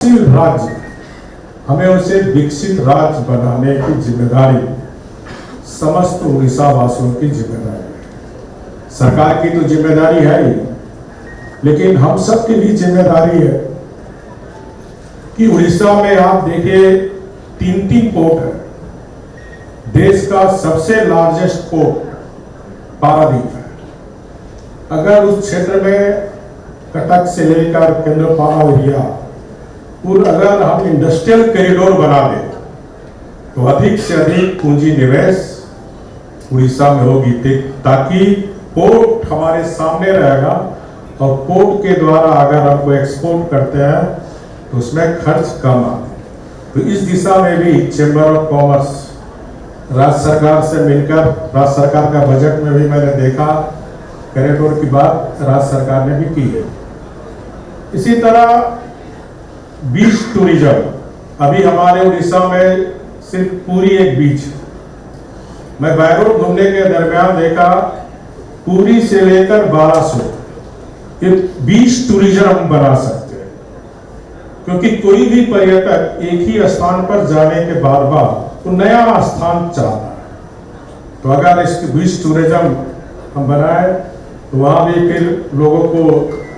राज्य, हमें उसे विकसित राज्य बनाने की जिम्मेदारी समस्त उड़ीसा वासियों की जिम्मेदारी है। सरकार की तो जिम्मेदारी है ही, लेकिन हम सब की भी जिम्मेदारी है कि उड़ीसा में आप देखिए 3 पोर्ट है। देश का सबसे लार्जेस्ट पोर्ट पारादीप है। अगर उस क्षेत्र में कटक से लेकर केंद्रपाड़ा एरिया और अगर हम इंडस्ट्रियल कॉरिडोर बना दें तो अधिक से अधिक पूंजी निवेश उड़ीसा में होगी, ताकि पोर्ट हमारे सामने रहेगा और पोर्ट के द्वारा अगर हमको एक्सपोर्ट करते हैं तो उसमें खर्च कम आते। तो इस दिशा में भी चैम्बर ऑफ कॉमर्स राज्य सरकार से मिलकर, राज्य सरकार का बजट में भी मैंने देखा कॉरिडोर की बात राज्य सरकार ने भी की है। इसी तरह बीच टूरिज्म, अभी हमारे उड़ीसा में सिर्फ पूरी एक बीच है। मैं बैरोड घूमने के दरमियान देखा पूरी से लेकर 1200 बीच टूरिज्म हम बना सकते हैं, क्योंकि कोई भी पर्यटक एक ही स्थान पर जाने के बार बार तो नया स्थान चाहता है। तो अगर इसके बीच टूरिज्म हम बनाए तो वहां भी फिर लोगों को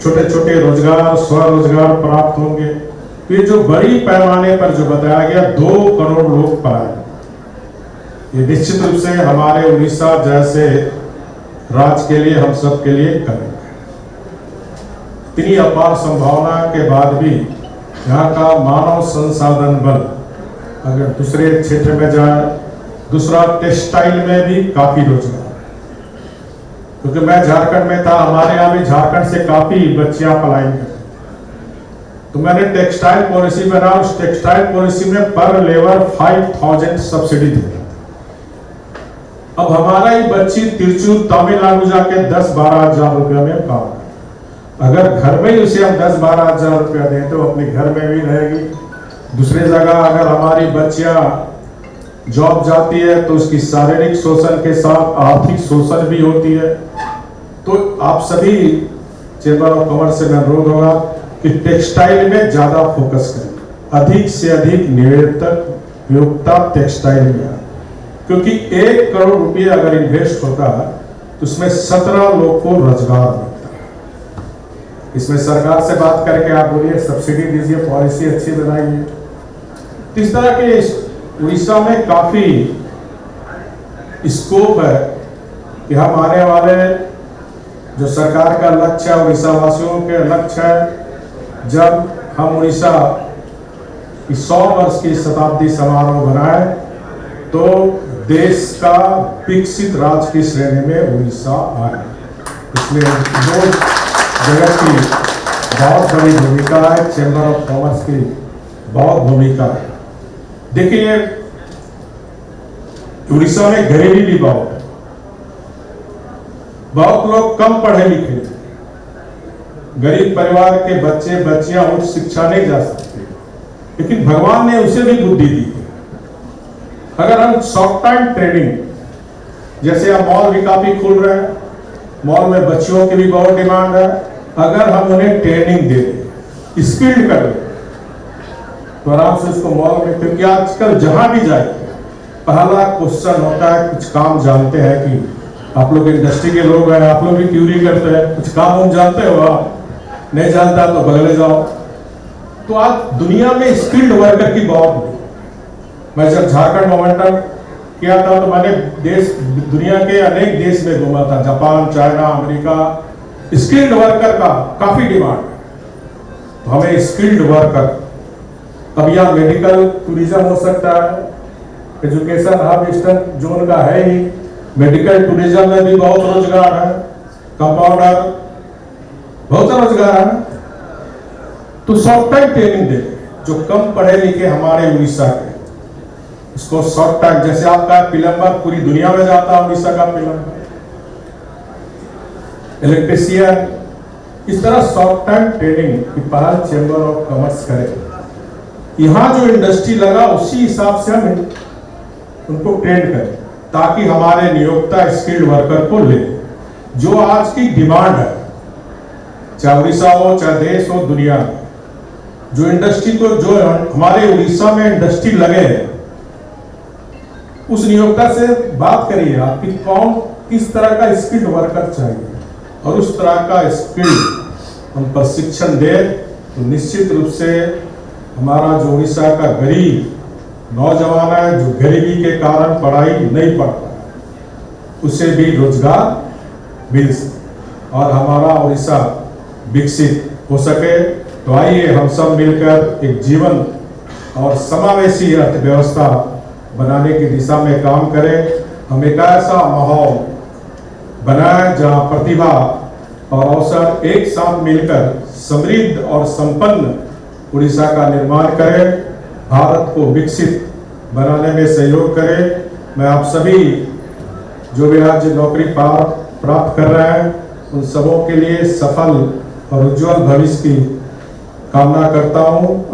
छोटे छोटे रोजगार, स्वरोजगार प्राप्त होंगे। फिर जो बड़ी पैमाने पर जो बताया गया 2 करोड़ लोग पाए, ये निश्चित रूप से हमारे उड़ीसा जैसे राज्य के लिए, हम सब के लिए करेंगे। इतनी अपार संभावना के बाद भी यहाँ का मानव संसाधन बल अगर दूसरे क्षेत्र में जाए, दूसरा टेक्सटाइल में भी काफी रोजगार, क्योंकि मैं झारखंड में था, हमारे यहाँ भी झारखंड से काफी बच्चियां पलायन करती, तो मैंने टेक्सटाइल पॉलिसी बना। उस टेक्सटाइल पॉलिसी में पर लेबर 5000 सब्सिडी दी। अब हमारा ही बच्ची तिरचूर तमिलनाडु जाके 10-12 हजार रुपया में काम, अगर घर में ही उसे हम 10-12 हजार रुपया दें तो अपने घर में भी रहेगी। दूसरी जगह अगर हमारी बच्चियां जॉब जाती है तो उसकी शारीरिक शोषण के साथ आर्थिक शोषण भी होती है। तो आप सभी चैम्बर ऑफ कॉमर्स से अनुरोध होगा कि टेक्सटाइल में ज्यादा फोकस करें, अधिक से अधिक निवेशक योग्यता टेक्सटाइल में, क्योंकि 1 करोड़ रुपये अगर इन्वेस्ट होता है तो उसमें 17 लोग को रोजगार मिलता है। इसमें सरकार से बात करके आप बोलिए सब्सिडी दीजिए, पॉलिसी अच्छी बनाइए। इस तरह के उड़ीसा में काफी स्कोप है कि हम आने वाले जो सरकार का लक्ष्य है, उड़ीसा वासियों के लक्ष्य है, जब हम उड़ीसा की 100 वर्ष की शताब्दी समारोह बनाए तो देश का विकसित राज्य की श्रेणी में उड़ीसा आए। इसमें लोग जगत की बहुत बड़ी भूमिका है, चैम्बर ऑफ कॉमर्स की बहुत भूमिका है। देखिए उड़ीसा में गरीबी भी बहुत है, बहुत लोग कम पढ़े लिखे, गरीब परिवार के बच्चे बच्चियां उच्च शिक्षा नहीं जा सकते, लेकिन भगवान ने उसे भी बुद्धि दी है। अगर हम शॉर्ट टाइम ट्रेनिंग, जैसे अब मॉल भी काफी खुल रहे हैं, मॉल में बच्चियों की भी बहुत डिमांड है, अगर हम उन्हें ट्रेनिंग दे दें, स्किल्ड कर दें तो आराम से उसको मॉल में, क्योंकि आजकल जहां भी जाए पहला क्वेश्चन होता है, कुछ काम जानते हैं कि आप लोग इंडस्ट्री के लोग हैं, आप लोग भी क्यूरी करते हैं, कुछ काम हम जानते हो, आप नहीं जानता तो बगले जाओ। तो आज दुनिया में स्किल्ड वर्कर की बहुत, मैं जब झारखंड मोमेंटम किया था तो मैंने दुनिया के अनेक देश में घूमा था, Japan, China, America. Skilled worker का काफी डिमांड है, तो हमें स्किल्ड वर्कर, अब यहाँ मेडिकल टूरिज्म हो सकता है, एजुकेशन हब ईस्टर्न जोन का है ही, मेडिकल टूरिज्म में भी बहुत रोजगार है, कंपाउंडर बहुत रोजगार है। तो शॉर्ट टाइम ट्रेनिंग दे, जो कम पढ़े लिखे हमारे उड़ीसा के, इसको शॉर्ट टाइम, जैसे आपका प्लम्बर पूरी दुनिया में जाता है, उड़ीसा का प्लम्बर, इलेक्ट्रीशियन, इस तरह शॉर्ट टाइम ट्रेनिंग की पहल चैम्बर ऑफ कॉमर्स करे। यहाँ जो इंडस्ट्री लगा उसी हिसाब से हम उनको ट्रेन करें, ताकि हमारे नियोक्ता स्किल्ड वर्कर को ले, जो आज की डिमांड है, चाहे उड़ीसा हो, चाहे देश हो, दुनिया में। जो इंडस्ट्री को, जो हमारे उड़ीसा में इंडस्ट्री लगे, उस नियोक्ता से बात करिए आप कि कौन किस तरह का स्किल्ड वर्कर चाहिए, और उस तरह का स्किल्ड हम प्रशिक्षण दे तो निश्चित रूप से हमारा जो उड़ीसा का गरीब नौजवान है, जो गरीबी के कारण पढ़ाई नहीं पढ़ता, उसे भी रोजगार मिल सके और हमारा उड़ीसा विकसित हो सके। तो आइए हम सब मिलकर एक जीवन और समावेशी अर्थव्यवस्था बनाने की दिशा में काम करें। हम एक ऐसा माहौल बनाएं जहां प्रतिभा और अवसर एक साथ मिलकर समृद्ध और संपन्न उड़ीसा का निर्माण करें, भारत को विकसित बनाने में सहयोग करें। मैं आप सभी जो भी आज नौकरी प्राप्त कर रहे हैं, उन सबों के लिए सफल और उज्जवल भविष्य की कामना करता हूं।